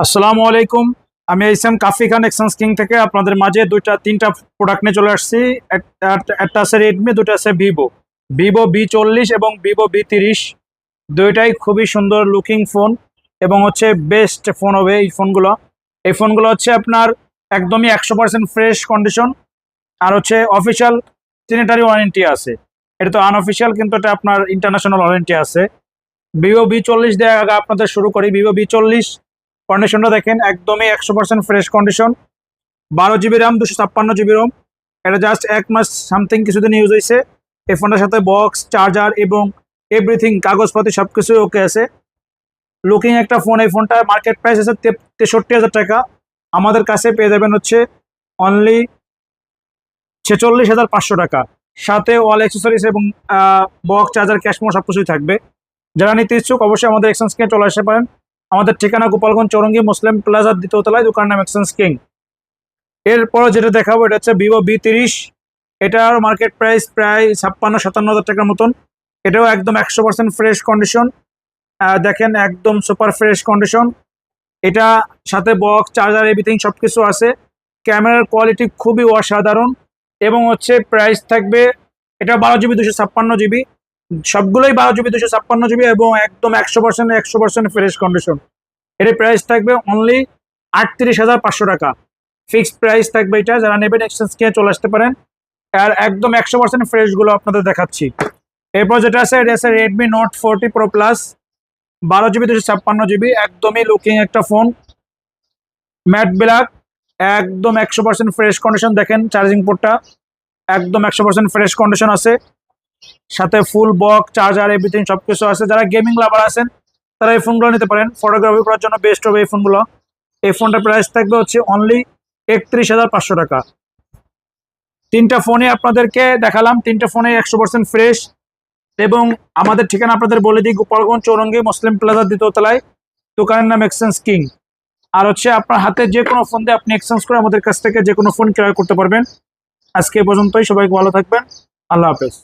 আসসালামু আলাইকুম। আমি এইসাম কাফি খান এক্সচেঞ্জ কিং থেকে আপনাদের মাঝে তিনটা প্রোডাক্ট নিয়ে চলে আসছি। একটা আছে রেডমি, দুটো আছে ভিভো। ভিভো V40 এবং ভিভো V30, দুইটাই খুবই সুন্দর লুকিং ফোন এবং হচ্ছে বেস্ট ফোন হবে এই ফোনগুলো হচ্ছে আপনার একদমই 100% ফ্রেশ কন্ডিশন। আর হচ্ছে অফিসিয়াল সিনিটারি ওয়ারেন্টি আছে। এটা তো আনঅফিসিয়াল, কিন্তু এটা আপনার ইন্টারন্যাশনাল ওয়ারেন্টি আছে। ভিভো V40 দিয়ে আগে আপনাদের শুরু করি। ভিভো V40 কন্ডিশনটা দেখেন, একদমই 100% fresh condition. 12 GB RAM, 256 GB ROM. এটা জাস্ট 1 মাস সামথিং কিছুদিন ইউজ হয়েছে। এই ফোনটার সাথে বক্স, চার্জার এবং এভরিথিং, কাগজপাতি সবকিছু ওকে আছে। লুকিং একটা ফোন। এই ফোনটার মার্কেট প্রাইস আছে 63,000 টাকা। আমাদের কাছে পেয়ে যাবেন হচ্ছে অনলি 46,500 টাকা। সাথে অল অ্যাক্সেসরিজ এবং বক্স, চার্জার, ক্যাশমো সবকিছুই থাকবে। যারা নিতে ইচ্ছুক অবশ্যই আমাদের এক্সচেঞ্জ কিংয়ে চলে আসতে পারেন। আমাদের ঠিকানা গোপালগঞ্জ চৌরঙ্গি মুসলিম প্লাজার 2য় তলায়, দোকান নাম এক্সচেঞ্জ কিং। এরপর যেটা দেখাবো এটা হচ্ছে ভিভো V30। এটার মার্কেট প্রাইস প্রায় 56-57 হাজার টাকার মতন। এটাও একদম 100% ফ্রেশ কন্ডিশন। দেখেন একদম সুপার ফ্রেশ কন্ডিশন। এটা সাথে বক্স, চার্জার, এভরিথিং সবকিছু আছে। ক্যামেরার কোয়ালিটি খুবই অসাধারণ এবং হচ্ছে প্রাইস থাকবে, এটা 12 GB 256 GB, সবগুলোই 12 GB 256 GB এবং একদম 100% ফ্রেশ কন্ডিশন। এর প্রাইস থাকবে অনলি 38,500 টাকা। ফিক্সড প্রাইস থাকবে এটা। যারা নেবেন এক্সচেঞ্জ কিনে চলে আসতে পারেন। আর একদম 100% ফ্রেশ গুলো আপনাদের দেখাচ্ছি। এরপর যেটা আছে এটা আছে Redmi note 40 pro plus, 12 GB 256 GB, একদমই লুকিং একটা ফোন। ম্যাট ব্ল্যাক, একদম 100% ফ্রেশ কন্ডিশন। দেখেন চার্জিং পোর্টটা একদম 100% ফ্রেশ কন্ডিশন আছে। সাথে ফুল বক্স, চার্জার, এভরিথিং সবকিছু আছে। যারা গেমিং লাভার আছেন তারা এই ফোনগুলো নিতে পারেন। ফটোগ্রাফি করার জন্য বেস্ট হবে এই ফোনগুলো। এই ফোনটার প্রাইস থাকবে হচ্ছে অনলি 31,500 টাকা। তিনটা ফোনে আপনাদেরকে দেখালাম, তিনটা ফোনে 100% ফ্রেশ। এবং আমাদের ঠিকানা আপনাদের বলে দিই, গোপালগঞ্জ চৌরঙ্গি মুসলিম প্লাজার 2য় তলায়, দোকানের নাম এক্সচেঞ্জ কিং। আর হচ্ছে আপনার হাতে যে কোনো ফোন দিয়ে আপনি এক্সচেঞ্জ করে আমাদের কাছ থেকে যে কোনো ফোন ক্রয় করতে পারবেন। আজকে এ পর্যন্তই। সবাই ভালো থাকবেন। আল্লাহ হাফেজ।